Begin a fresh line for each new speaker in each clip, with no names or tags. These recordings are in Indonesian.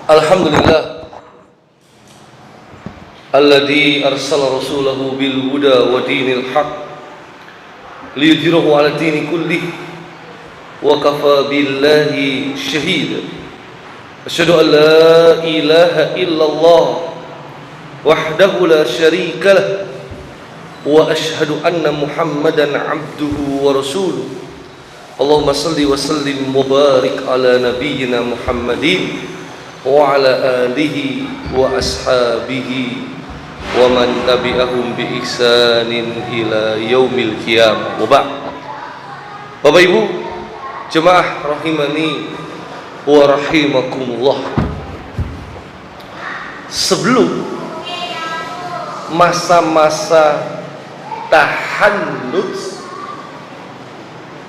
Alhamdulillah alladzi arsala rasulahu bil huda wa dinil haq liyudhhirahu 'ala dini kullih wa kafa billahi shahida. Asyhadu an la ilaha illallah wahdahu la syarika lah wa asyhadu anna Muhammadan 'abduhu wa rasuluh. Allahumma salli wa sallim wa barik ala nabiyyina Muhammadin wa ala alihi wa ashabihi wa man tabi'ahum bi ihsanin ila yaumil qiyamah. Wa ba'd. Bapak Ibu jemaah rahimani wa rahimakumullah, sebelum masa-masa tahannut,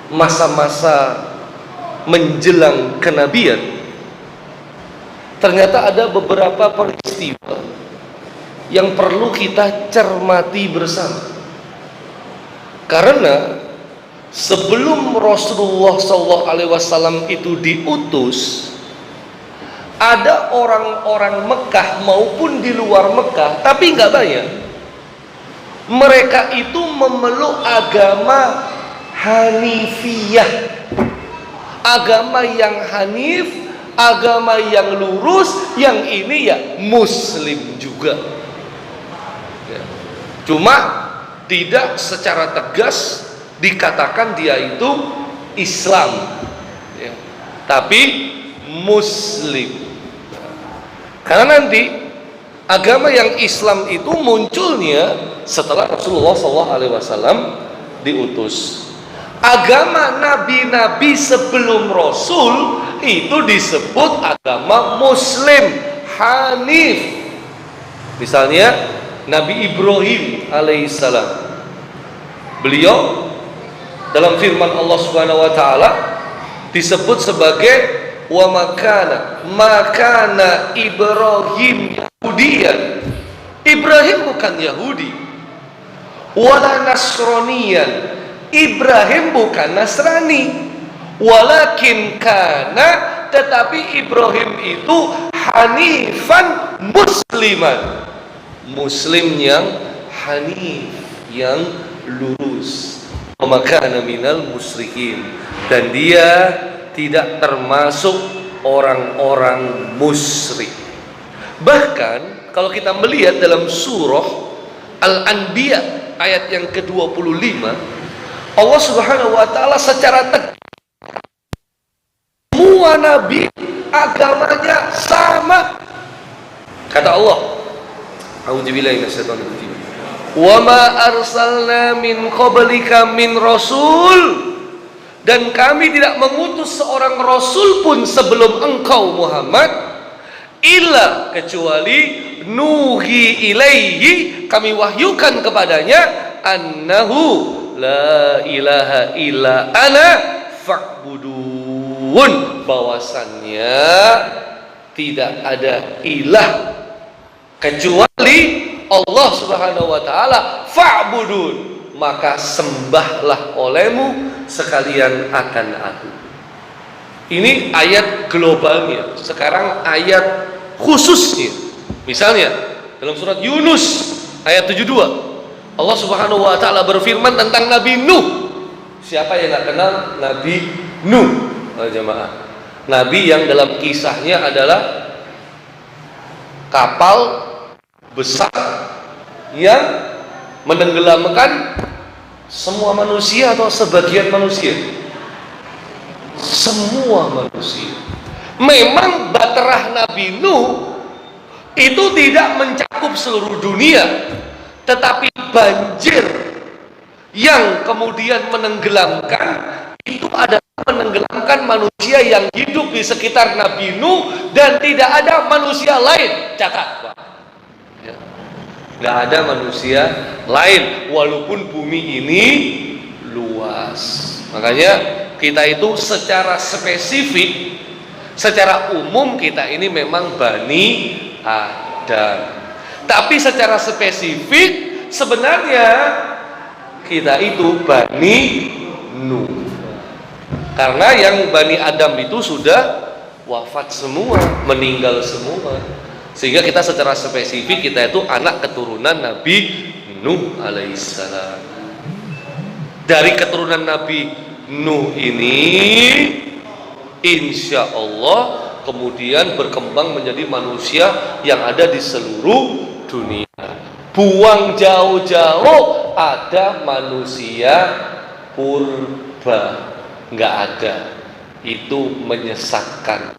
masa-masa menjelang kenabian, ternyata ada beberapa peristiwa yang perlu kita cermati bersama. Karena sebelum Rasulullah SAW itu diutus, ada orang-orang Mekah maupun di luar Mekah, tapi nggak banyak. Mereka itu memeluk agama Hanifiyah, agama yang hanif, agama yang lurus, yang ini ya Muslim juga ya. Cuma tidak secara tegas dikatakan dia itu Islam ya, tapi Muslim. Karena nanti agama yang Islam itu munculnya setelah Rasulullah SAW diutus. Agama nabi-nabi sebelum Rasul itu disebut agama Muslim, Hanif. Misalnya Nabi Ibrahim alaihissalam, beliau dalam firman Allah Subhanahu wa taala disebut sebagai wa makana Ibrahim Yahudiyan. Ibrahim bukan Yahudi, wala Nasroniyan. Ibrahim bukan Nasrani, walakin kana, tetapi Ibrahim itu hanifan musliman, muslim yang hanif, yang lurus, wa makana minal musyrikin, dan dia tidak termasuk orang-orang musyrik. Bahkan kalau kita melihat dalam surah Al-Anbiya ayat yang ke-25, Allah Subhanahu wa taala secara tegas, semua nabi agamanya sama. Kata Allah, a'udzubillahi minasyaitonir rajim, wa ma arsalna min qablika min rasul, dan kami tidak mengutus seorang rasul pun sebelum engkau Muhammad, illa, kecuali nuhi ilaihi, kami wahyukan kepadanya, annahu la ilaha illa ana fa'budun, bahwasannya tidak ada ilah kecuali Allah Subhanahu wa taala, fa'budun, maka sembahlah olehmu sekalian akan aku. Ini ayat globalnya. Sekarang ayat khususnya. Misalnya dalam surat Yunus ayat 72, Allah Subhanahu wa taala berfirman tentang Nabi Nuh. Siapa yang enggak kenal Nabi Nuh? Jemaah. Nabi yang dalam kisahnya adalah kapal besar yang menenggelamkan semua manusia atau sebagian manusia. Semua manusia. Memang baterah Nabi Nuh itu tidak mencakup seluruh dunia, tetapi banjir yang kemudian menenggelamkan itu adalah menenggelamkan manusia yang hidup di sekitar Nabi Nuh, dan tidak ada manusia lain. Catat, ya. Nggak ada manusia lain, walaupun bumi ini luas. Makanya kita itu secara spesifik, secara umum kita ini memang Bani Adam. Tapi secara spesifik sebenarnya kita itu Bani Nuh. Karena yang Bani Adam itu sudah wafat semua, meninggal semua. Sehingga kita secara spesifik kita itu anak keturunan Nabi Nuh alaihissalam. Dari keturunan Nabi Nuh ini insya Allah kemudian berkembang menjadi manusia yang ada di seluruh dunia. Buang jauh-jauh ada manusia purba, nggak ada. Itu menyesatkan.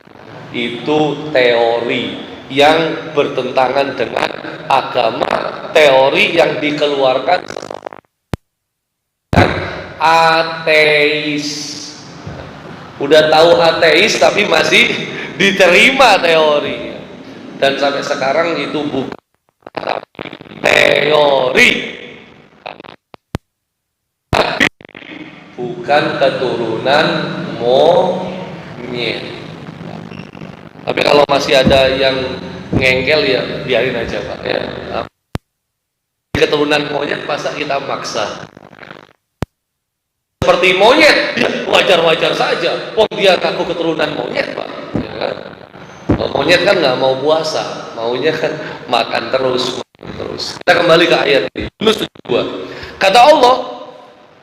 Itu teori yang bertentangan dengan agama, teori yang dikeluarkan ateis. Udah tahu ateis tapi masih diterima teori, dan sampai sekarang itu bukan teori, bukan keturunan monyet. Tapi kalau masih ada yang ngengkel ya biarin aja Pak ya. Keturunan monyet masa kita maksa seperti monyet, ya wajar-wajar saja. Oh dia ngaku keturunan monyet Pak ya kan? Monyet kan nggak mau puasa, maunya kan makan terus. Kita kembali ke ayat ini, Yunus 72. Kata Allah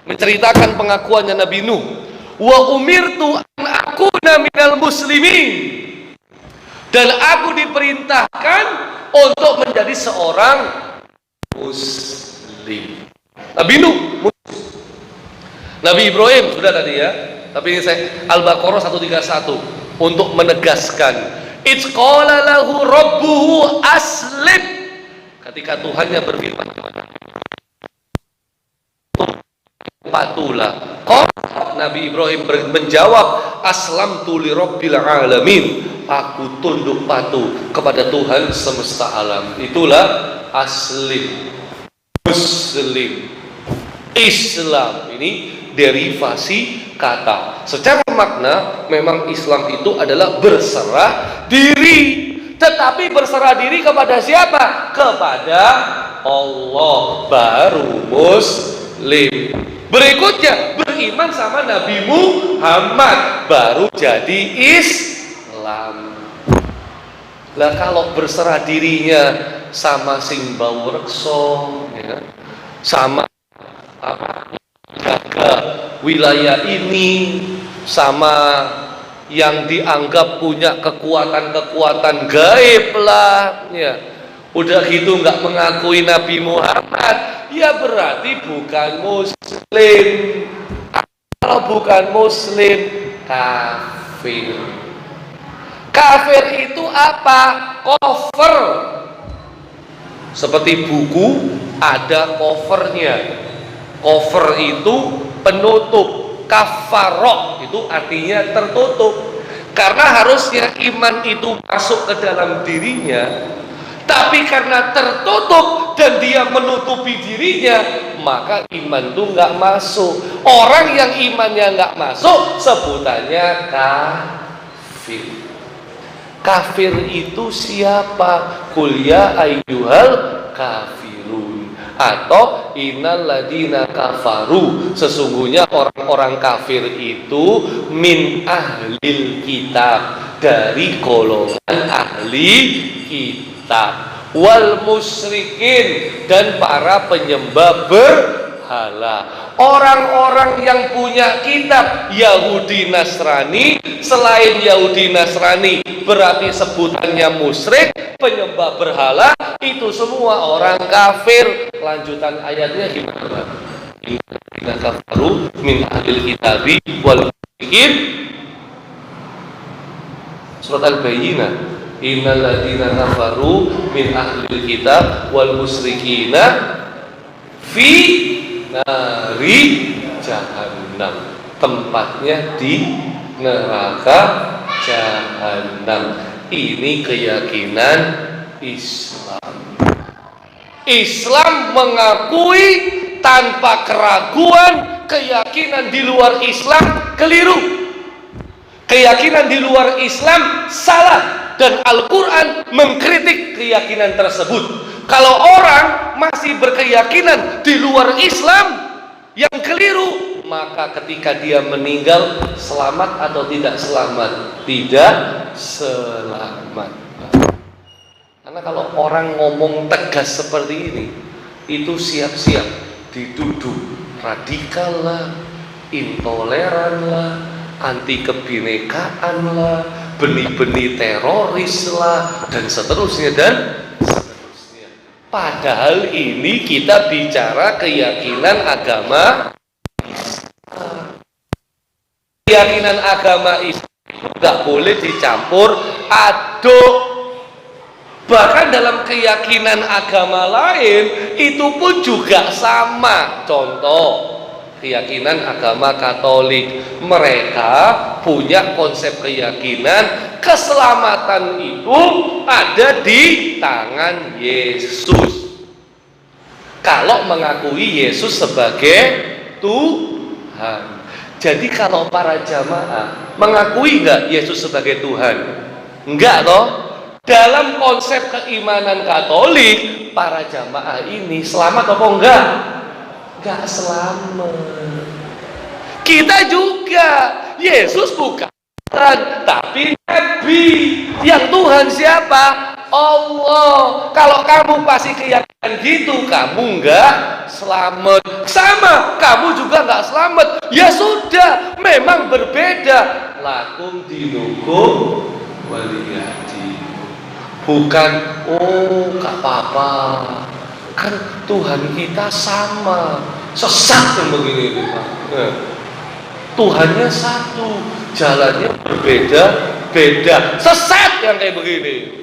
menceritakan pengakuannya Nabi Nuh, wa umirtu an akuna minal muslimin, dan aku diperintahkan untuk menjadi seorang muslim. Nabi Nuh, Nabi Ibrahim sudah tadi ya, tapi ini saya Al-Baqarah 131 untuk menegaskan. It's qala lahu rabbuhu aslim. Ketika Tuhannya berfirman, patulah. Nabi Ibrahim menjawab, aslamtu li rabbil alamin. Aku tunduk patuh kepada Tuhan semesta alam. Itulah aslim, muslim, Islam. Ini derivasi kata. Secara makna memang Islam itu adalah berserah diri. Tetapi berserah diri kepada siapa? Kepada Allah, baru muslim. Berikutnya beriman sama Nabi Muhammad, baru jadi Islam. Lah kalau berserah dirinya sama sing bau rekso ya, sama jaga wilayah ini, sama yang dianggap punya kekuatan-kekuatan gaib lah ya, udah gitu nggak mengakui Nabi Muhammad, ya berarti bukan muslim. Kalau bukan muslim, kafir. Kafir itu apa? Cover. Seperti buku ada covernya. Cover itu penutup. Kafarok itu artinya tertutup, karena harusnya iman itu masuk ke dalam dirinya, tapi karena tertutup dan dia menutupi dirinya, maka iman itu nggak masuk. Orang yang imannya nggak masuk sebutannya kafir. Kafir itu siapa? Qul ya ayyuhal kafirun, atau innal ladina kafaru, sesungguhnya orang-orang kafir itu min ahlil kitab, dari golongan ahli kitab, wal musyrikin, dan para penyembah berhala. Orang-orang yang punya kitab Yahudi Nasrani, selain Yahudi Nasrani berarti sebutannya musyrik, penyembah berhala, itu semua orang kafir. Lanjutan ayatnya gimana Pak? Innal kafaru min ahlil kitabi wal musyrikin, surat Al-Bayyinah, innal ladzina kafaru min ahlil kitab wal musyrikina fi nari jahannam, tempatnya di neraka jahannam. Ini keyakinan Islam. Islam mengakui tanpa keraguan keyakinan di luar Islam keliru, keyakinan di luar Islam salah, dan Al-Quran mengkritik keyakinan tersebut. Kalau orang masih berkeyakinan di luar Islam yang keliru, maka ketika dia meninggal selamat atau tidak selamat? Tidak selamat. Karena kalau orang ngomong tegas seperti ini, itu siap-siap dituduh radikal lah, intoleran lah, anti kebinekaan lah, benih-benih teroris lah, dan seterusnya dan seterusnya. Padahal ini kita bicara keyakinan agama Islam. Keyakinan agama Islam nggak boleh dicampur aduk. Bahkan dalam keyakinan agama lain itu pun juga sama. Contoh, keyakinan agama Katolik, mereka punya konsep keyakinan keselamatan itu ada di tangan Yesus. Kalau mengakui Yesus sebagai Tuhan. Jadi kalau para jamaah mengakui nggak Yesus sebagai Tuhan? Enggak toh? Dalam konsep keimanan Katolik, para jamaah ini selamat apa enggak? Enggak selamat. Kita juga, Yesus bukan Tuhan, tapi Nabi. Yang Tuhan siapa? Allah. Kalau kamu pasti keyakinan gitu, kamu enggak selamat. Sama, kamu juga enggak selamat. Ya sudah, memang berbeda. Lakum dinukum waliyadin. Bukan, oh gak apa-apa, kan Tuhan kita sama. Sesat yang begini, Pak. Tuhannya satu, jalannya berbeda-beda. Sesat yang kayak begini.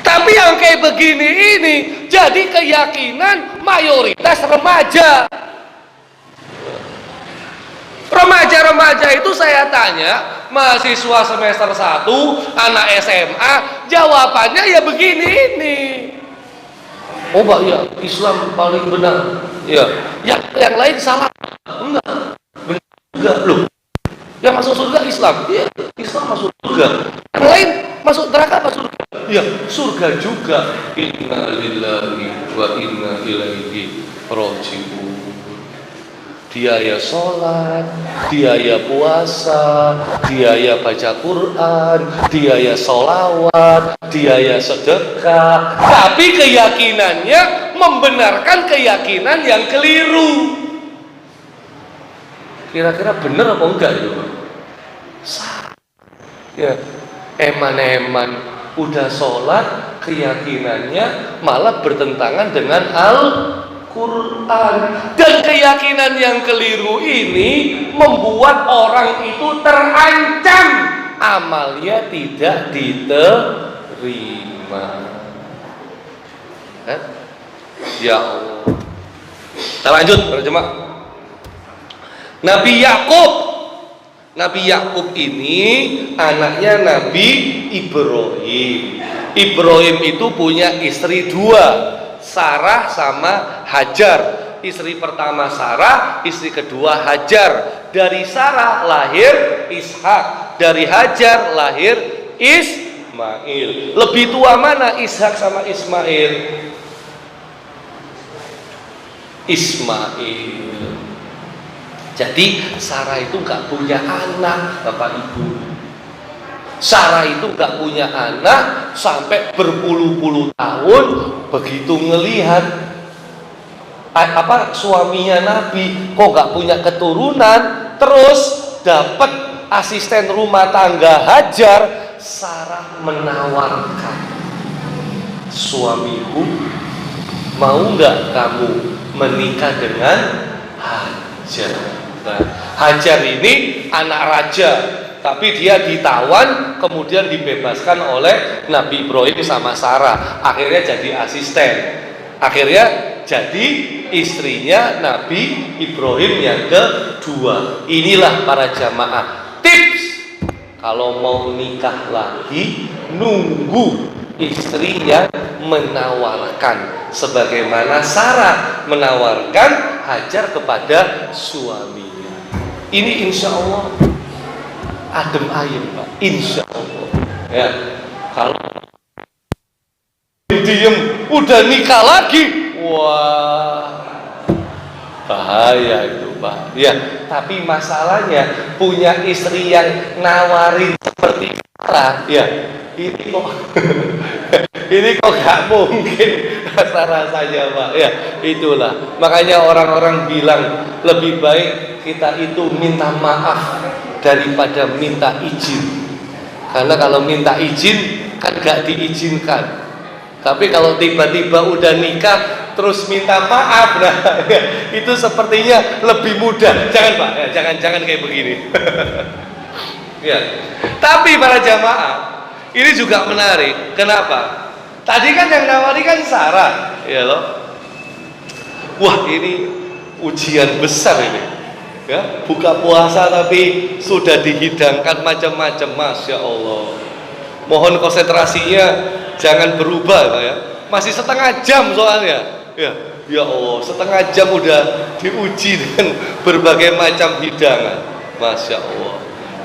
Tapi yang kayak begini ini jadi keyakinan mayoritas remaja. Remaja-remaja itu saya tanya, mahasiswa semester 1, anak SMA, jawabannya ya begini ini. Oh Pak, ya Islam paling benar. Ya, yang lain salah. Enggak, benar juga loh. Yang masuk surga Islam, ya Islam masuk surga. Yang lain masuk neraka masuk surga. Ya, surga juga. Inna lillahi wa inna ilaihi raji'un. Dia ya sholat, dia ya puasa, dia ya baca Quran, dia ya sholawat, dia ya sedekah. Tapi keyakinannya membenarkan keyakinan yang keliru. Kira-kira benar apa enggak itu? Ya, eman-eman udah sholat, keyakinannya malah bertentangan dengan Al-Quran. Dan keyakinan yang keliru ini membuat orang itu terancam amalnya tidak diterima. Ya Allah. Kita lanjut, jemaah. Nabi Yakub ini anaknya Nabi Ibrahim. Ibrahim itu punya istri dua, Sarah sama Hajar. Istri pertama Sarah, istri kedua Hajar. Dari Sarah lahir Ishak, dari Hajar lahir Ismail. Lebih tua mana Ishak sama Ismail? Ismail. Jadi Sarah itu gak punya anak, Bapak Ibu. Sarah itu gak punya anak sampai berpuluh-puluh tahun. Begitu ngelihat suaminya Nabi kok gak punya keturunan, terus dapat asisten rumah tangga Hajar. Sarah menawarkan, suamiku, mau gak kamu menikah dengan Hajar? Nah, Hajar ini anak raja, tapi dia ditawan kemudian dibebaskan oleh Nabi Ibrahim sama Sarah. Akhirnya jadi asisten. Akhirnya jadi istrinya Nabi Ibrahim yang kedua. Inilah para jamaah tips kalau mau nikah lagi, nunggu istrinya menawarkan, sebagaimana Sarah menawarkan Hajar kepada suaminya. Ini insya Allah adem ayem, Pak. Insya Allah. Ya, kalau diem udah nikah lagi, wah bahaya itu. Pak. Ya, tapi masalahnya punya istri yang nawarin seperti Sarah. Ya, ini kok ini kok nggak mungkin rasa-rasanya Pak. Ya, itulah. Makanya orang-orang bilang lebih baik kita itu minta maaf daripada minta izin. Karena kalau minta izin kan gak diizinkan. Tapi kalau tiba-tiba udah nikah terus minta maaf, nah itu sepertinya lebih mudah. Jangan Pak, ya, jangan kayak begini. Ya. Tapi para jamaah, ini juga menarik. Kenapa? Tadi kan yang nawari kan Sarah, ya loh. Wah, ini ujian besar ini. Ya, buka puasa tapi sudah dihidangkan macam-macam, Masya Allah. Mohon konsentrasinya jangan berubah Pak ya. Masih setengah jam soalnya. Ya Allah, setengah jam udah diuji dengan berbagai macam hidangan. Masya Allah.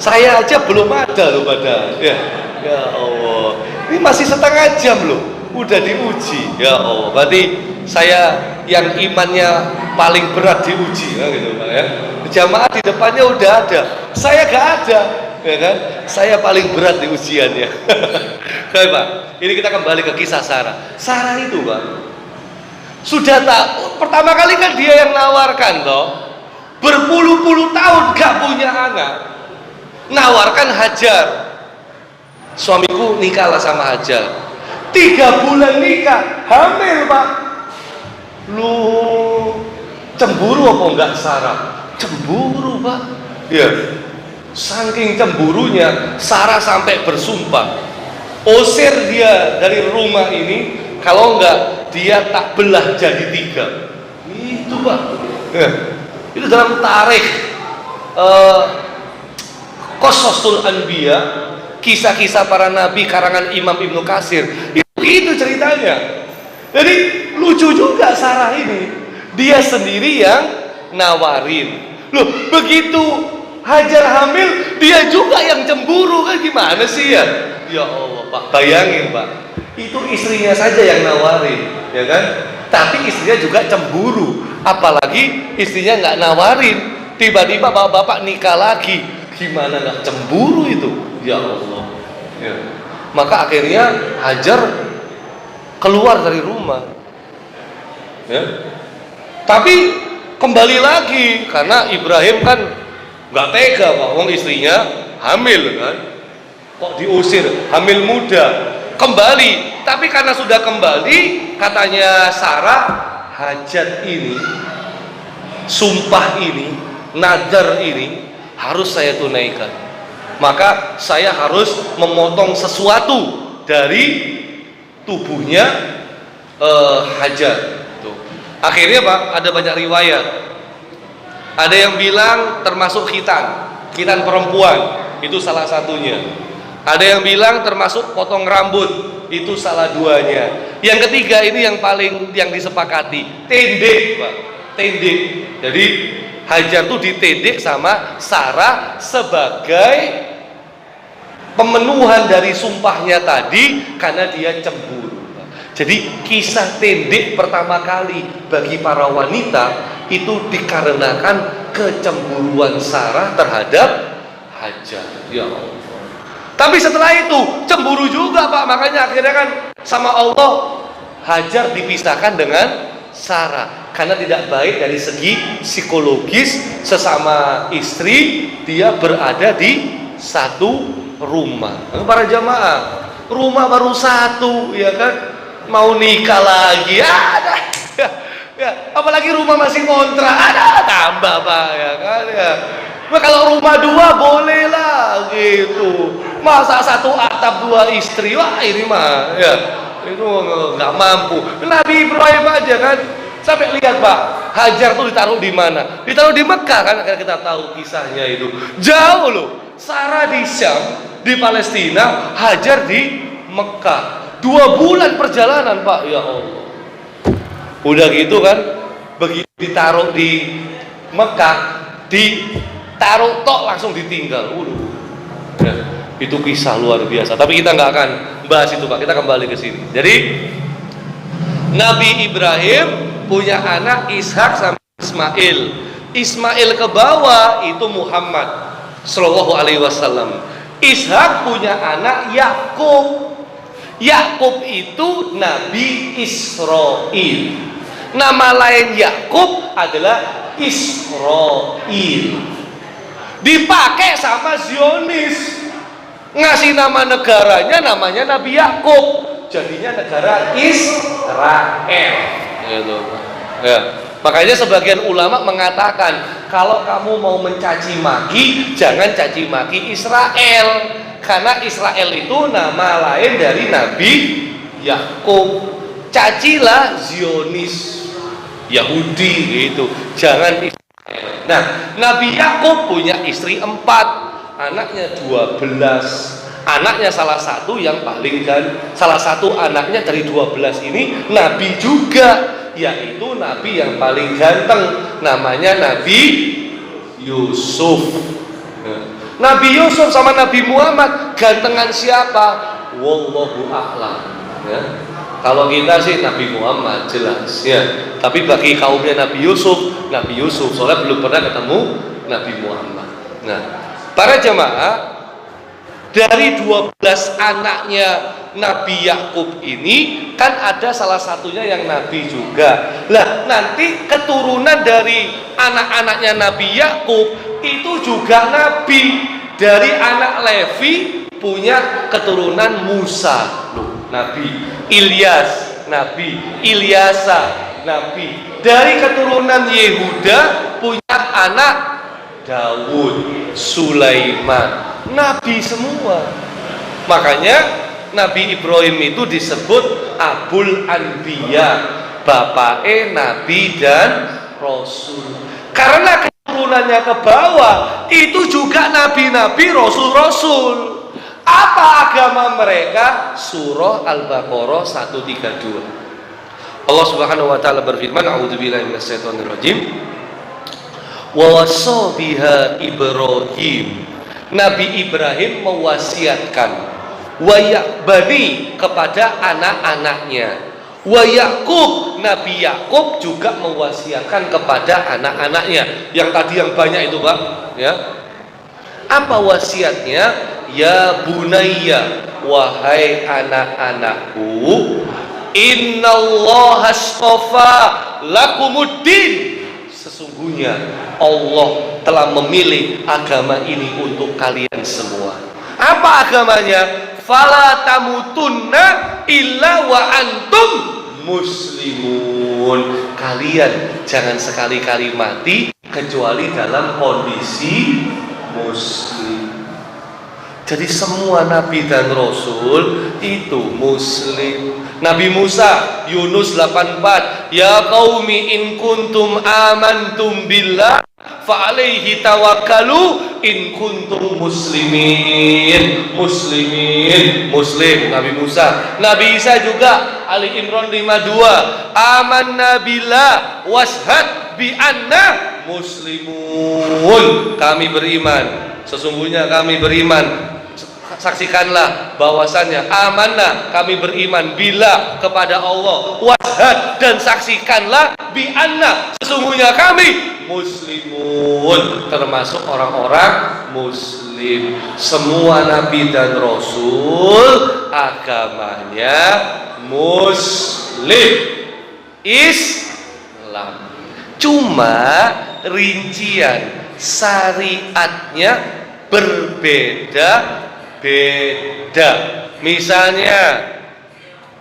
Saya aja belum ada loh padahal. Ya Allah. Ini masih setengah jam loh, udah diuji. Ya Allah. Berarti saya yang imannya paling berat diuji, gitu Pak ya. Jamaah di depannya udah ada, saya gak ada, ya kan? Saya paling berat di ujiannya. Baik Pak, ini kita kembali ke kisah Sarah. Sarah itu Pak, sudah tahu pertama kali kan dia yang nawarkan toh, berpuluh-puluh tahun gak punya anak, nawarkan Hajar. Suamiku nikahlah sama Hajar. 3 bulan nikah, hamil Pak. Lu cemburu apa enggak Sarah? Cemburu Pak. Ya, saking cemburunya Sarah sampai bersumpah, usir dia dari rumah ini, kalau enggak dia tak belah jadi 3. Itu Pak. Ya. Itu dalam tarikh Qasasul Anbiya, kisah-kisah para nabi karangan Imam Ibnu Katsir. Itu ceritanya. Jadi lucu juga Sarah ini, dia sendiri yang nawarin. Loh, begitu Hajar hamil, dia juga yang cemburu, kan gimana sih ya? Ya Allah Pak, bayangin Pak, itu istrinya saja yang nawarin, ya kan? Tapi istrinya juga cemburu, apalagi istrinya nggak nawarin, tiba-tiba bapak-bapak nikah lagi, gimana nggak cemburu itu? Ya Allah. Ya. Maka akhirnya Hajar keluar dari rumah, ya. Tapi kembali lagi karena Ibrahim kan nggak tega Pak, wong istrinya hamil kan, kok diusir, hamil muda, kembali. Tapi karena sudah kembali, katanya Sarah, hajat ini, sumpah ini, nadar ini harus saya tunaikan. Maka saya harus memotong sesuatu dari tubuhnya Hajar. Akhirnya Pak, ada banyak riwayat. Ada yang bilang termasuk khitan perempuan, itu salah satunya. Ada yang bilang termasuk potong rambut, itu salah duanya. Yang ketiga ini yang paling yang disepakati, tendek Pak, tendek. Jadi Hajar tuh ditendek sama Sarah sebagai pemenuhan dari sumpahnya tadi karena dia cemburu. Jadi kisah tendek pertama kali bagi para wanita itu dikarenakan kecemburuan Sarah terhadap Hajar. Ya Allah. Tapi setelah itu cemburu juga Pak, makanya akhirnya kan sama Allah Hajar dipisahkan dengan Sarah karena tidak baik dari segi psikologis, sesama istri dia berada di satu rumah. Para jamaah, rumah baru satu, ya kan? Mau nikah lagi, ada, ya, apalagi rumah masih kontrak, ada tambah Pak, ya kan ya. Nah, kalau rumah 2 boleh lah gitu. Masa satu atap 2 istri, wah ini mah ya itu nggak mampu. Nabi Ibrahim aja kan sampai lihat Pak, Hajar tuh ditaruh di mana? Ditaruh di Mekah kan, kita tahu kisahnya itu. Jauh loh. Sarah di Syam, di Palestina, Hajar di Mekah. 2 bulan perjalanan Pak, ya Allah. Udah gitu kan, begitu ditaruh di Mekah, ditaruh tok langsung ditinggal. Ya, itu kisah luar biasa. Tapi kita nggak akan bahas itu Pak. Kita kembali ke sini. Jadi Nabi Ibrahim punya anak Ishak sama Ismail. Ismail ke bawah itu Muhammad Sallallahu Alaihi Wasallam. Ishak punya anak Yakub. Yakub itu Nabi Israel. Nama lain Yakub adalah Israel. Dipakai sama Zionis, ngasih nama negaranya namanya Nabi Yakub, jadinya negara Israel. Ya. Makanya sebagian ulama mengatakan kalau kamu mau mencaci maki, jangan caci maki Israel, karena Israel itu nama lain dari Nabi Yakub. Cacilah Zionis, Yahudi gitu, jangan Israel. Nah, Nabi Yakub punya istri 4, anaknya 12. Anaknya salah satu yang paling salah satu anaknya dari 12 ini Nabi juga, yaitu Nabi yang paling ganteng, namanya Nabi Yusuf. Nabi Yusuf sama Nabi Muhammad gantengan siapa? Wallahu a'lam. Ya. Kalau kita sih Nabi Muhammad jelas ya. Tapi bagi kaumnya Nabi Yusuf, soalnya belum pernah ketemu Nabi Muhammad. Nah, para jamaah, dari 12 anaknya Nabi Yakub ini kan ada salah satunya yang Nabi juga. Lah nanti keturunan dari anak-anaknya Nabi Yakub itu juga Nabi. Dari anak Levi punya keturunan Musa, Nabi. Ilyas, Nabi. Ilyasa, Nabi. Dari keturunan Yehuda punya anak Daud, Sulaiman, Nabi semua. Makanya Nabi Ibrahim itu disebut Abul Anbiya, bapake Nabi dan Rasul. Karena keturunannya ke bawah itu juga nabi-nabi, rasul-rasul. Apa agama mereka? Surah Al-Baqarah 132. Allah Subhanahu wa taala berfirman, a'udzubillahi minasyaitonir rajim. Wa wassa biha Ibrahim. Nabi Ibrahim mewasiatkan wa ya'bani kepada anak-anaknya. Wa Yakub, Nabi Yakub juga mewasiatkan kepada anak-anaknya. Yang tadi yang banyak itu, Pak, ya. Apa wasiatnya? Ya bunayya, wahai anak-anakku, innallaha astafa lakumuddin. Sesungguhnya Allah telah memilih agama ini untuk kalian semua. Apa agamanya? Fala tamutunna illa wa antum muslimun. Kalian jangan sekali-kali mati kecuali dalam kondisi muslim. Jadi semua nabi dan rasul itu muslim. Nabi Musa, Yunus 84, ya qaumi in kuntum amantum billah fa alaihi tawakkalu in kuntum muslimin. Muslim Nabi Musa. Nabi Isa juga, Ali Imran 52, amanna billah washhad bi anna muslimun. Kami beriman, sesungguhnya kami beriman, saksikanlah bahwasannya amanah, kami beriman, bila kepada Allah, washhad, dan saksikanlah bi anna, sesungguhnya kami muslimun, termasuk orang-orang muslim. Semua nabi dan rasul agamanya muslim, Islam. Cuma rincian syariatnya berbeda. Misalnya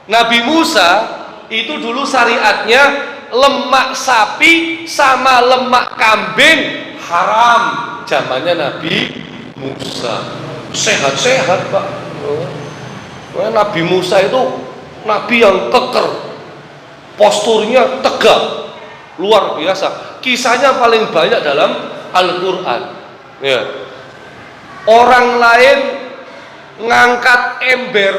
Nabi Musa itu dulu syariatnya lemak sapi sama lemak kambing haram. Zamannya Nabi Musa sehat-sehat, Pak. Nabi Musa itu nabi yang keker, posturnya tegak, luar biasa. Kisahnya paling banyak dalam Al-Quran, ya. Orang lain ngangkat ember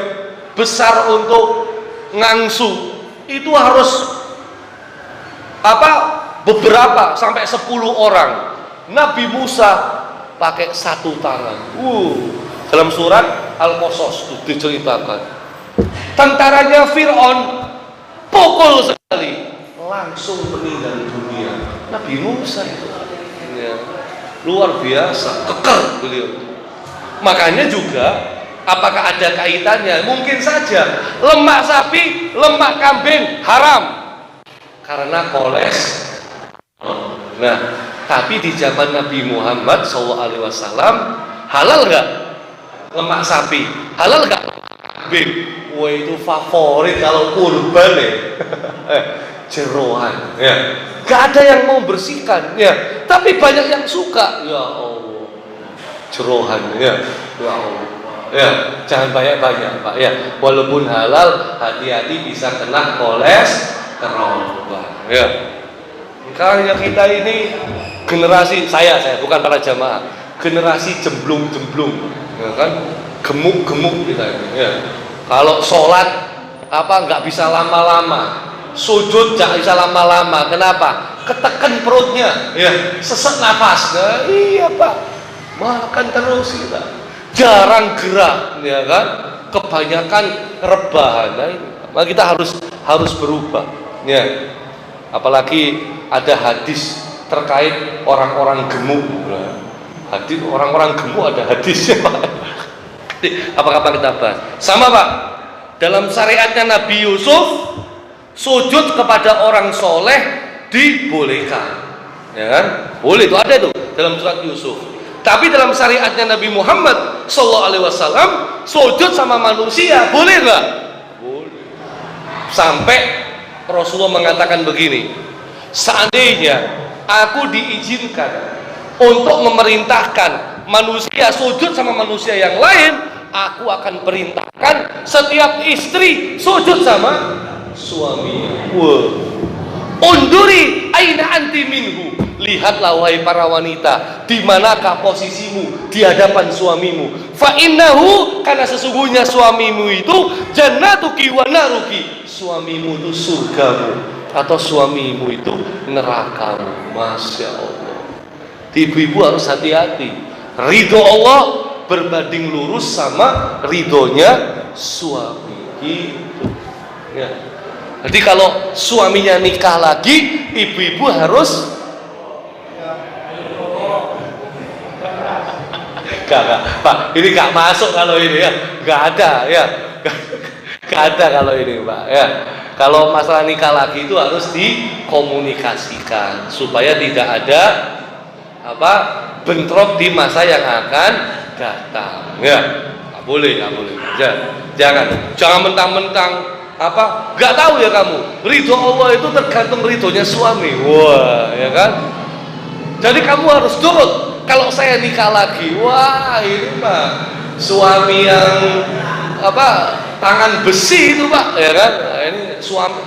besar untuk ngangsu itu harus beberapa sampai 10 orang. Nabi Musa pakai 1 tangan. Dalam surat Al-Qasas itu diceritakan. Tentaranya Fir'aun pukul sekali langsung meninggal dunia. Nabi Musa itu. luar biasa, kekar beliau. Makanya juga apakah ada kaitannya? Mungkin saja lemak sapi, lemak kambing haram karena kolesterol. Nah, tapi di zaman Nabi Muhammad SAW halal nggak lemak sapi? Halal nggak kambing? Wah, itu favorit kalau kurban ya. Jeroan ya. Gak ada yang mau bersihkan ya. Tapi banyak yang suka. Ya Allah. Jeroan ya. Ya Allah. Ya, jangan banyak-banyak Pak ya. Walaupun halal, hati-hati bisa kena kolesterol Pak ya. Makanya kita ini generasi saya bukan para jamaah, generasi jemblung-jemblung ya kan, gemuk-gemuk kita ini ya. Kalau sholat nggak bisa lama-lama, sujud nggak bisa lama-lama. Kenapa? Ketekan perutnya ya, sesak nafas. Nah, iya Pak, makan terus kita, jarang gerak ya kan, kebanyakan rebahan. Nah, kita harus berubah ya. Apalagi ada hadis terkait orang-orang gemuk. Hadis orang-orang gemuk ada hadisnya Pak. Apa-apa kita bahas. Sama Pak, dalam syariatnya Nabi Yusuf, sujud kepada orang soleh dibolehkan, ya kan? Boleh, itu ada itu dalam surat Yusuf. Tapi dalam syariatnya Nabi Muhammad SAW, sujud sama manusia boleh nggak? Boleh. Sampai Rasulullah mengatakan begini, seandainya aku diizinkan untuk memerintahkan manusia sujud sama manusia yang lain, aku akan perintahkan setiap istri sujud sama suaminya. Unduri aina anti minhu. Lihatlah wahai para wanita, di manakah posisimu di hadapan suamimu? Fa innahu, karena sesungguhnya suamimu itu jannatuki wa naruki. Suamimu itu surgamu atau suamimu itu nerakamu. Masya Allah. Ibu-ibu harus hati-hati. Ridho Allah berbanding lurus sama ridhonya suami gitu ya. Jadi kalau suaminya nikah lagi, ibu-ibu harus gak, Pak, ini gak masuk kalau ini ya, gak ada ya, gak ada kalau ini Pak ya. Kalau masalah nikah lagi itu harus dikomunikasikan supaya tidak ada bentrok di masa yang akan datang ya. Nggak boleh jangan mentang-mentang nggak tahu ya kamu, ridho Allah itu tergantung ridhonya suami. Wah ya kan, jadi kamu harus turut. Kalau saya nikah lagi, wah ini mah suami yang tangan besi itu Pak ya kan. Nah, ini suami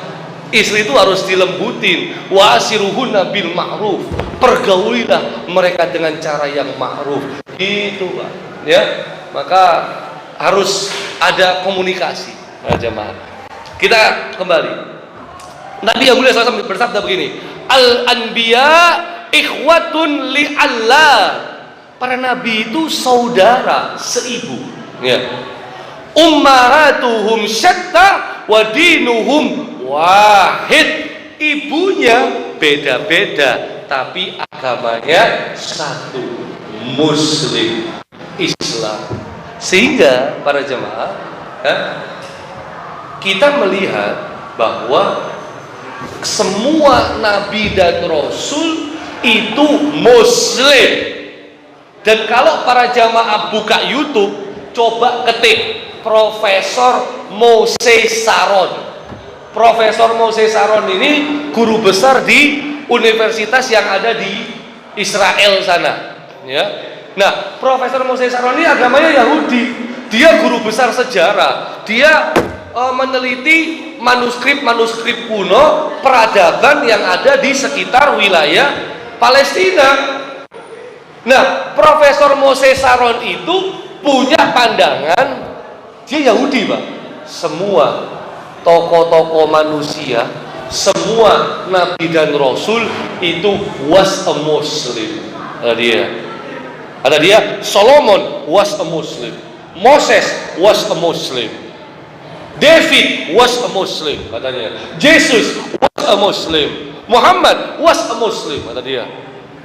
istri itu harus dilembutin. Wa asiruhunna bil ma'ruf, pergaulilah mereka dengan cara yang ma'ruf gitu Pak ya. Maka harus ada komunikasi jemaah. Kita kembali, Nabi yang mulia SAW bersabda begini, al anbiya ikhwatun li Allah. Para nabi itu saudara seibu ya. Ummaratuhum syatta wa dinuhum wahid. Ibunya beda-beda tapi agamanya satu, Muslim, Islam. Sehingga para jemaah kita melihat bahwa semua nabi dan rasul itu Muslim. Dan kalau para jamaah buka YouTube, coba ketik Profesor Moses Saron. Profesor Moses Saron ini guru besar di universitas yang ada di Israel sana ya. Nah, Profesor Moses Saron ini agamanya Yahudi. Dia guru besar sejarah. Dia meneliti manuskrip kuno peradaban yang ada di sekitar wilayah Palestina. Nah, Profesor Moses Saron itu punya pandangan, dia Yahudi Pak. Semua tokoh-tokoh manusia, semua nabi dan rasul itu was a Muslim. Ada dia Solomon was a Muslim, Moses was a Muslim, David was a Muslim katanya, Jesus was a Muslim, Muhammad was a Muslim kata dia.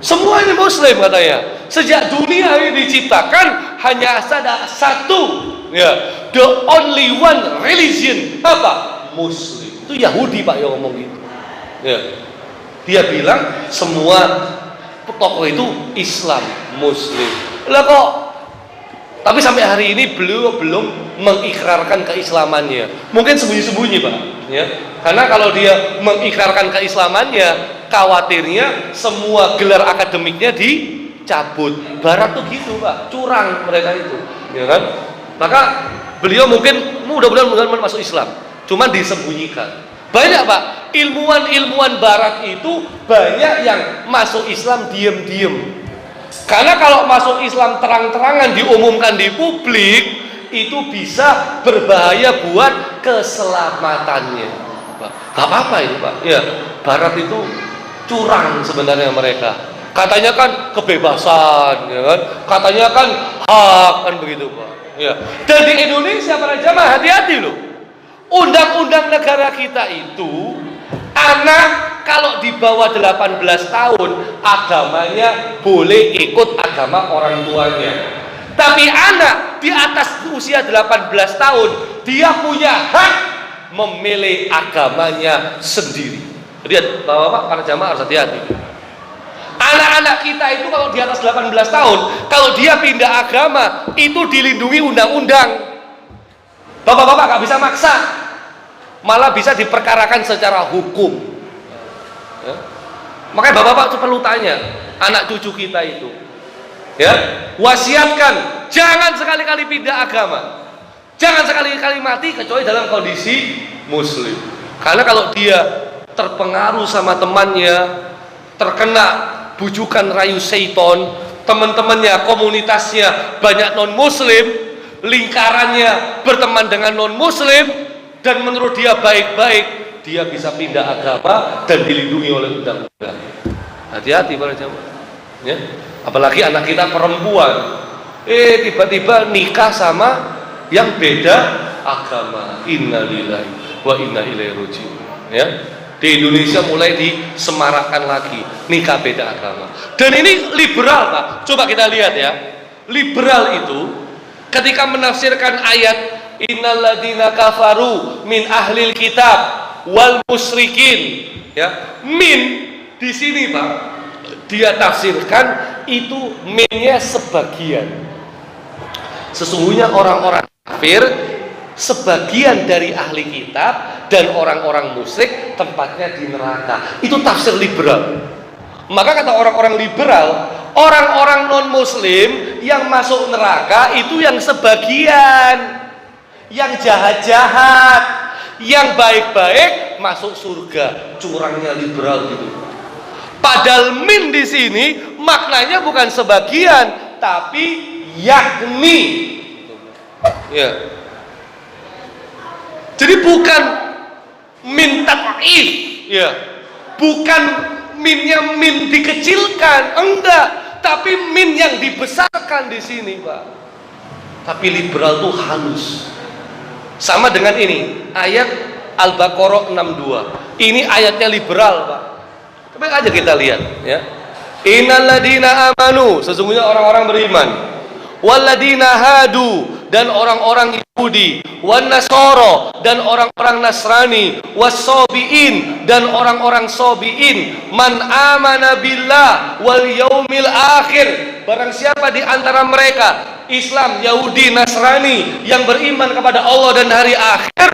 Semua ini Muslim katanya. Sejak dunia ini diciptakan hanya ada satu, ya, the only one religion, apa? Muslim. Itu Yahudi Pak yang ngomong gitu. Ya. Dia bilang semua tokoh itu Islam, Muslim. Lah kok? Tapi sampai hari ini beliau belum mengikrarkan keislamannya. Mungkin sembunyi-sembunyi Pak. Ya. Karena kalau dia mengikrarkan keislamannya, khawatirnya semua gelar akademiknya dicabut. Barat tuh gitu Pak, curang mereka itu, ya kan? Maka beliau mungkin mudah-mudahan masuk Islam, cuman disembunyikan. Banyak Pak, ilmuwan-ilmuwan Barat itu banyak yang masuk Islam diem-diem. Karena kalau masuk Islam terang-terangan diumumkan di publik, itu bisa berbahaya buat keselamatannya. Gak apa-apa itu Pak. Ya, Barat itu curang sebenarnya mereka. Katanya kan kebebasan, ya kan? Katanya kan hak, kan begitu Pak. Ya. Dan di Indonesia para jamaah hati-hati loh. Undang-undang negara kita itu, anak kalau di bawah 18 tahun agamanya boleh ikut agama orang tuanya. Tapi anak di atas usia 18 tahun dia punya hak memilih agamanya sendiri. Jadi Bapak-bapak para jamaah harus hati-hati. Anak-anak kita itu kalau di atas 18 tahun, kalau dia pindah agama itu dilindungi undang-undang. Bapak-bapak gak bisa maksa, malah bisa diperkarakan secara hukum. Ya. Makanya bapak-bapak perlu tanya anak cucu kita itu, ya, wasiatkan jangan sekali-kali pindah agama, jangan sekali-kali mati kecuali dalam kondisi muslim. Karena kalau dia terpengaruh sama temannya, terkena bujukan rayu syaiton, teman-temannya, komunitasnya banyak non-muslim, lingkarannya berteman dengan non-muslim, dan menurut dia baik-baik, dia bisa pindah agama dan dilindungi oleh undang-undang. Hati-hati para jamaah, ya. Apalagi anak kita perempuan, tiba-tiba nikah sama yang beda agama. Innalillahi wa inna ilaihi raji'un. Ya. Di Indonesia mulai disemarakkan lagi nikah beda agama. Dan ini liberal Pak. Coba kita lihat ya. Liberal itu ketika menafsirkan ayat innalladzina kafaru min ahlil kitab wal musyrikin, ya, min di sini Pak dia tafsirkan itu minnya sebagian. Sesungguhnya orang-orang kafir sebagian dari ahli kitab dan orang-orang musyrik tempatnya di neraka. Itu tafsir liberal. Maka kata orang-orang liberal, orang-orang non-muslim yang masuk neraka itu yang sebagian, yang jahat-jahat, yang baik-baik masuk surga. Curangnya liberal gitu. Padahal min di sini maknanya bukan sebagian, tapi yakni. Ya. Jadi bukan min tat'if, ya. Bukan minnya min dikecilkan, enggak, tapi min yang dibesarkan di sini, Pak. Tapi liberal tuh halus. Sama dengan ini, ayat Al-Baqarah 62. Ini ayatnya liberal, Pak. Coba aja kita lihat, ya. Innalladzina amanu, sesungguhnya orang-orang beriman. Walladina hadu, dan orang-orang Yahudi, wan Nasara, dan orang-orang Nasrani, wassobiin, dan orang-orang sobiin, man amana billah wal yaumil akhir, barang siapa di antara mereka Islam, Yahudi, Nasrani yang beriman kepada Allah dan hari akhir,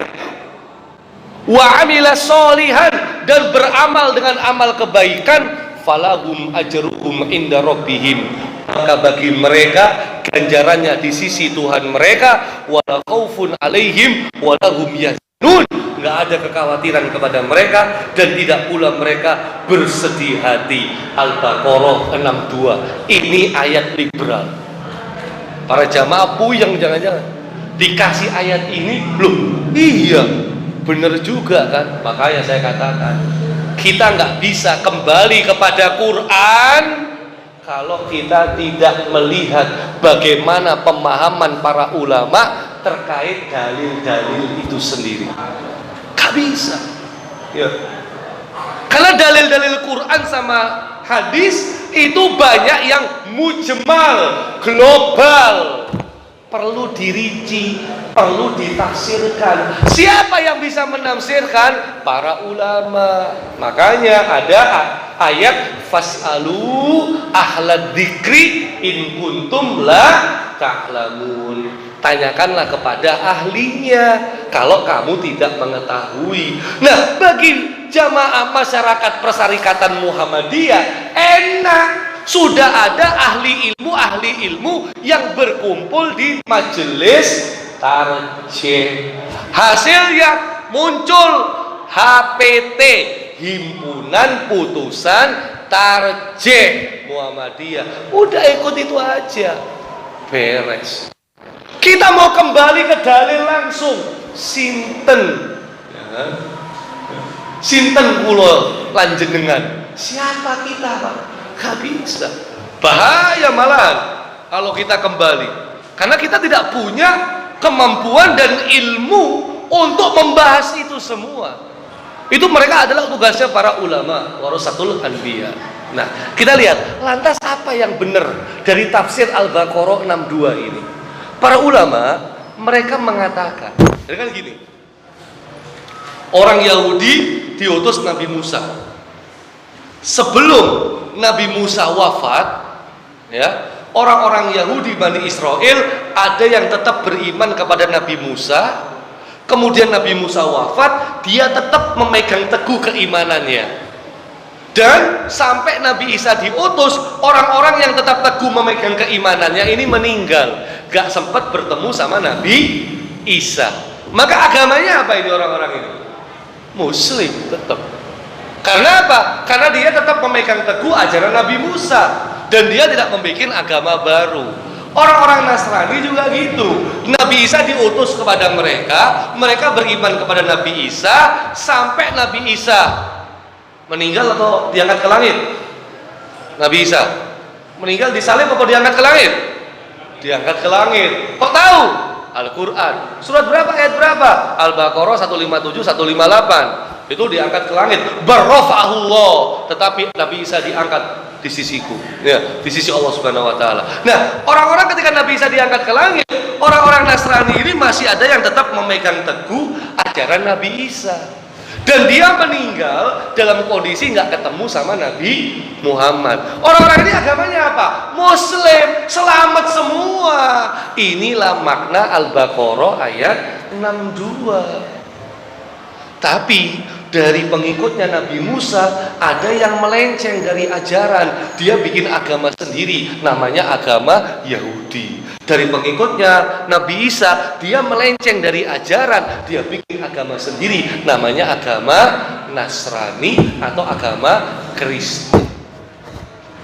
wa amila sholihan, dan beramal dengan amal kebaikan, falahum ajruhum inda rabbihim, maka bagi mereka ganjarannya di sisi Tuhan mereka, wala khaufun alaihim wala hum yahzanun, enggak ada kekhawatiran kepada mereka dan tidak pula mereka bersedih hati. Al-Baqarah 62. Ini ayat liberal. Para jamaah puyeng jangan-jangan dikasih ayat ini, loh iya bener juga kan. Makanya saya katakan kita nggak bisa kembali kepada Quran kalau kita tidak melihat bagaimana pemahaman para ulama terkait dalil-dalil itu sendiri. Gak bisa, ya. Karena dalil-dalil Quran sama hadis Itu banyak yang mujmal, global, perlu dirinci, perlu ditafsirkan. Siapa yang bisa menafsirkan? Para ulama. Makanya ada ayat fas'alu ahlad dzikri in kuntum la ta'lamun. Tanyakanlah kepada ahlinya kalau kamu tidak mengetahui. Nah, bagi jamaah masyarakat Persyarikatan Muhammadiyah enak, sudah ada ahli ilmu yang berkumpul di majelis tarjih. Hasilnya muncul HPT, Himpunan Putusan Tarjih Muhammadiyah. Udah ikut itu aja, beres. Kita mau kembali ke dalil langsung. Sinten, ya. Sinten kula lanjenengan. Siapa kita, Pak? Gak bisa. Bahaya malahan kalau kita kembali. Karena kita tidak punya kemampuan dan ilmu untuk membahas itu semua. Itu mereka adalah tugasnya para ulama, warasatul anbiya. Nah, kita lihat lantas apa yang benar dari tafsir Al-Baqarah 62 ini. Para ulama mereka mengatakan, jadi kan gini, orang Yahudi diutus Nabi Musa. Sebelum Nabi Musa wafat, ya, orang-orang Yahudi Bani Israel ada yang tetap beriman kepada Nabi Musa. Kemudian Nabi Musa wafat, dia tetap memegang teguh keimanannya. Dan sampai Nabi Isa diutus, orang-orang yang tetap teguh memegang keimanannya ini meninggal, gak sempat bertemu sama Nabi Isa. Maka agamanya apa ini orang-orang ini? Muslim tetap. Karena apa? Karena dia tetap memegang teguh ajaran Nabi Musa dan dia tidak membuat agama baru. Orang-orang Nasrani juga gitu. Nabi Isa diutus kepada mereka, mereka beriman kepada Nabi Isa sampai Nabi Isa meninggal atau diangkat ke langit. Nabi Isa meninggal disalib atau diangkat ke langit? Diangkat ke langit. Kok tahu? Al-Quran. Surat berapa, ayat berapa? Al-Baqarah 157, 158. Itu diangkat ke langit. Barrafa'ahullah. Tetapi Nabi Isa diangkat di sisiku, ya, di sisi Allah Subhanahu wa taala. Nah, orang-orang ketika Nabi Isa diangkat ke langit, orang-orang Nasrani ini masih ada yang tetap memegang teguh ajaran Nabi Isa. Dan dia meninggal dalam kondisi nggak ketemu sama Nabi Muhammad. Orang-orang ini agamanya apa? Muslim, selamat semua. Inilah makna Al-Baqarah ayat 62. Tapi dari pengikutnya Nabi Musa ada yang melenceng dari ajaran. Dia bikin agama sendiri, namanya agama Yahudi. Dari pengikutnya Nabi Isa, dia melenceng dari ajaran, dia bikin agama sendiri, namanya agama Nasrani atau agama Kristen.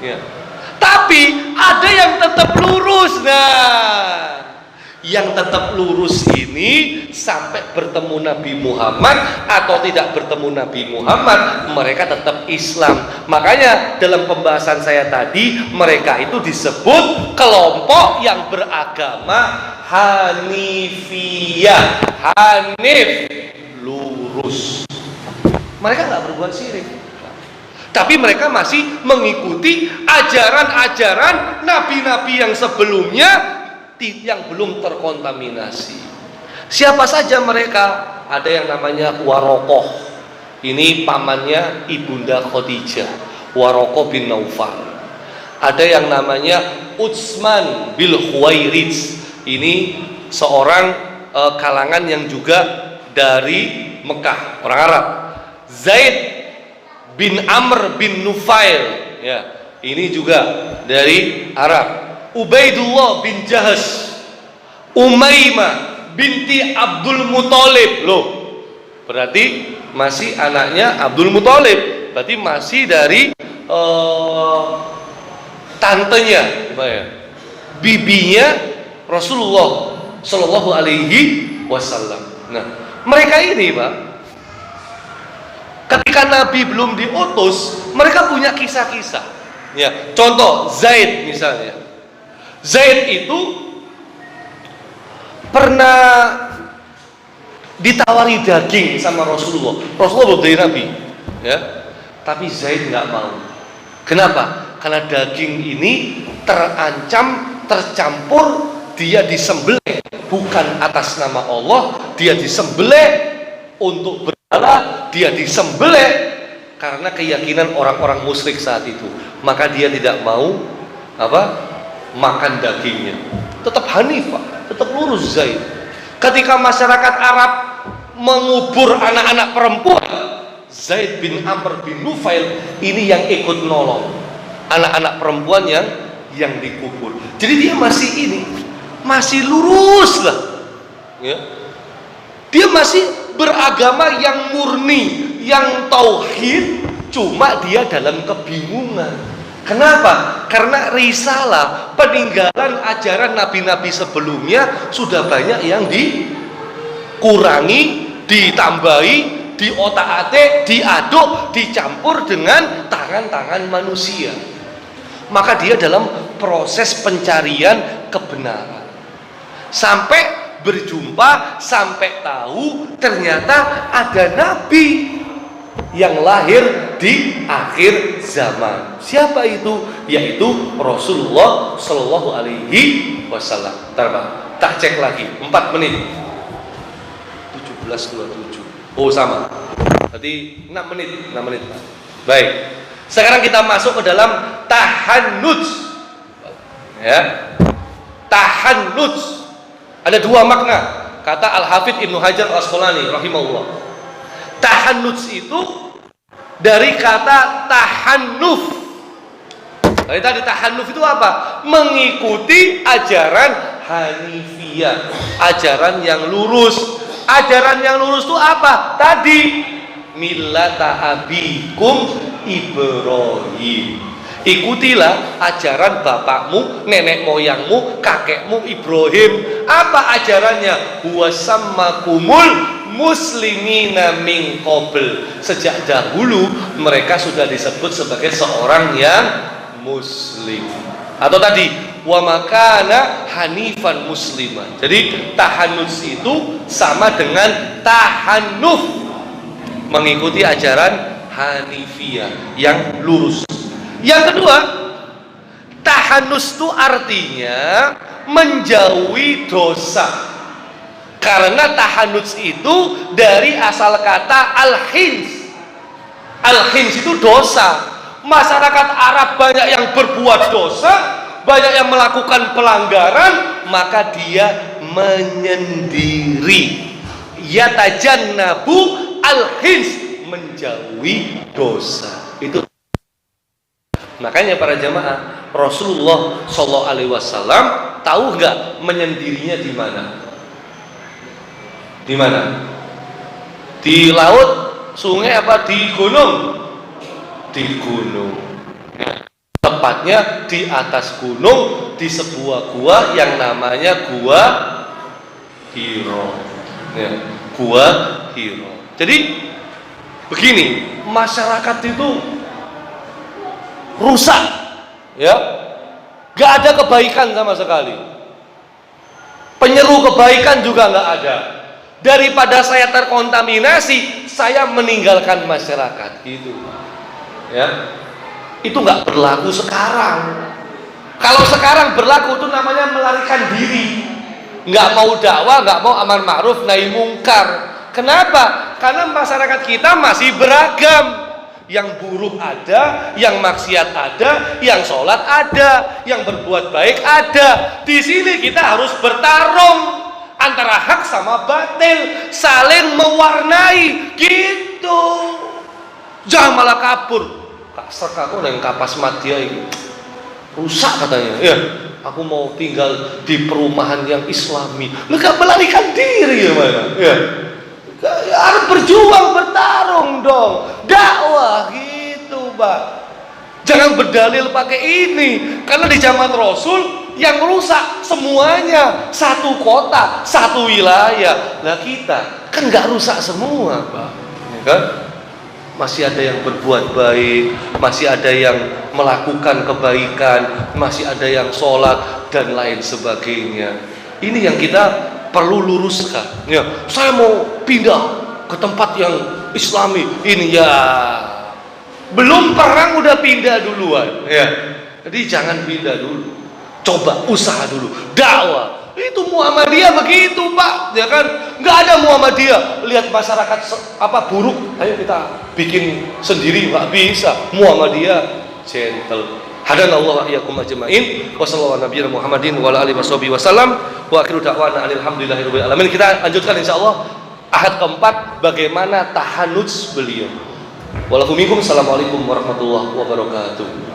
Ya. Tapi ada yang tetap lurus. Nah, yang tetap lurus ini sampai bertemu Nabi Muhammad atau tidak bertemu Nabi Muhammad, mereka tetap Islam. Makanya dalam pembahasan saya tadi, mereka itu disebut kelompok yang beragama Hanifiyah. Hanif, lurus. Mereka nggak berbuat syirik, tapi mereka masih mengikuti ajaran-ajaran nabi-nabi yang sebelumnya yang belum terkontaminasi. Siapa saja mereka? Ada yang namanya Warokoh. Ini pamannya Ibunda Khadijah, Warokoh bin Naufal. Ada yang namanya Utsman bin Khuwairits. Ini seorang kalangan yang juga dari Mekah, orang Arab. Zaid bin Amr bin Nufail, ya, ini juga dari Arab. Ubaidullah bin Jahash, Umaymah binti Abdul Muthalib. Loh, berarti masih anaknya Abdul Muthalib. Berarti masih dari tantenya, bibinya Rasulullah Shallallahu Alaihi Wasallam. Nah, mereka ini, Pak, ketika Nabi belum diutus, mereka punya kisah-kisah. Ya, contoh Zaid misalnya. Zaid itu pernah ditawari daging sama Rasulullah. Rasulullah belum dari Nabi, ya. Tapi Zaid nggak mau. Kenapa? Karena daging ini terancam tercampur, dia disembelih bukan atas nama Allah, dia disembelih untuk berhala, dia disembelih karena keyakinan orang-orang musyrik saat itu. Maka dia tidak mau makan dagingnya. Tetap Hanifah, tetap lurus Zaid. Ketika masyarakat Arab mengubur anak-anak perempuan, Zaid bin Amr bin Nufail ini yang ikut nolong anak-anak perempuan yang dikubur. Jadi dia masih lurus lah, ya. Dia masih beragama yang murni, yang tauhid, cuma dia dalam kebingungan. Kenapa? Karena risalah, peninggalan ajaran nabi-nabi sebelumnya sudah banyak yang dikurangi, ditambahi, diotak-atik, diaduk, dicampur dengan tangan-tangan manusia. Maka dia dalam proses pencarian kebenaran. Sampai berjumpa, sampai tahu ternyata ada nabi yang lahir di akhir zaman. Siapa itu? Yaitu Rasulullah Shallallahu Alaihi Wasallam. Tak cek lagi 4 menit 17:27. Oh sama. Berarti 6 menit. Baik. Sekarang kita masuk ke dalam tahannuj. Ya. Tahannuj. Ada 2 makna. Kata Al-Hafidz Ibnu Hajar Al-Asqalani rahimahullah. Tahannuj itu dari kata tahannuf. Tadi tahannuf itu apa? Mengikuti ajaran Hanifiyah, ajaran yang lurus. Ajaran yang lurus itu apa? Tadi millata abikum Ibrahim. Ikutilah ajaran bapakmu, nenek moyangmu, kakekmu Ibrahim. Apa ajarannya? Huwasammakumul muslimina min qabl. Sejak dahulu mereka sudah disebut sebagai seorang yang muslim. Atau tadi wa makana hanifan musliman. Jadi tahannus itu sama dengan tahannuf, mengikuti ajaran Hanifiyah yang lurus. Yang kedua, tahannus itu artinya menjauhi dosa. Karena tahannus itu dari asal kata al-hins. Al-hins itu dosa. Masyarakat Arab banyak yang berbuat dosa, banyak yang melakukan pelanggaran, maka dia menyendiri. Yatajannabu al-hins, menjauhi dosa. Itu makanya para jamaah, Rasulullah Shallallahu Alaihi Wasallam tahu nggak menyendirinya di mana? Di mana? Di laut, sungai, apa di gunung? Di gunung. Tepatnya di atas gunung, di sebuah gua yang namanya Gua Hiro. Ya, Gua Hiro. Jadi begini, masyarakat itu rusak, ya, gak ada kebaikan sama sekali. Penyeru kebaikan juga gak ada. Daripada saya terkontaminasi, saya meninggalkan masyarakat, gitu. Ya, itu gak berlaku sekarang. Kalau sekarang berlaku itu namanya melarikan diri, gak mau dakwah, gak mau amar ma'ruf nahi mungkar. Kenapa? Karena masyarakat kita masih beragam. Yang buruk ada, yang maksiat ada, yang sholat ada, yang berbuat baik ada. Di sini kita harus bertarung antara hak sama batil, saling mewarnai, gitu. Jangan malah kabur. Kak Serk, aku neng kapas madia ini rusak katanya. Ya, aku mau tinggal di perumahan yang Islami. Enggak melarikan diri ya mana? Ya. Harus berjuang, bertarung dong, dakwah gitu, Pak. Jangan berdalil pakai ini, karena di zaman Rasul yang rusak semuanya, satu kota, satu wilayah. Lah kita kan nggak rusak semua, Pak. Ya kan? Masih ada yang berbuat baik, masih ada yang melakukan kebaikan, masih ada yang sholat dan lain sebagainya. Ini yang kita perlu luruskan. Ya, saya mau pindah ke tempat yang Islami. Ini ya Belum perang udah pindah duluan, ya. Jadi jangan pindah dulu. Coba usaha dulu, dakwah. Itu Muhammadiyah begitu, Pak, ya kan? Nggak ada Muhammadiyah lihat masyarakat buruk, ayo kita bikin sendiri, nggak bisa. Muhammadiyah gentle. Hadanallahu wa iyyakum ajmain. Wassallallahu ala nabiyina Muhammadin wa ala alihi wasallam. Wa akhiru da'wana alhamdulillahirabbil alamin. Kita lanjutkan insyaallah ahad keempat bagaimana tahanuts beliau. Assalamualaikum warahmatullahi wabarakatuh.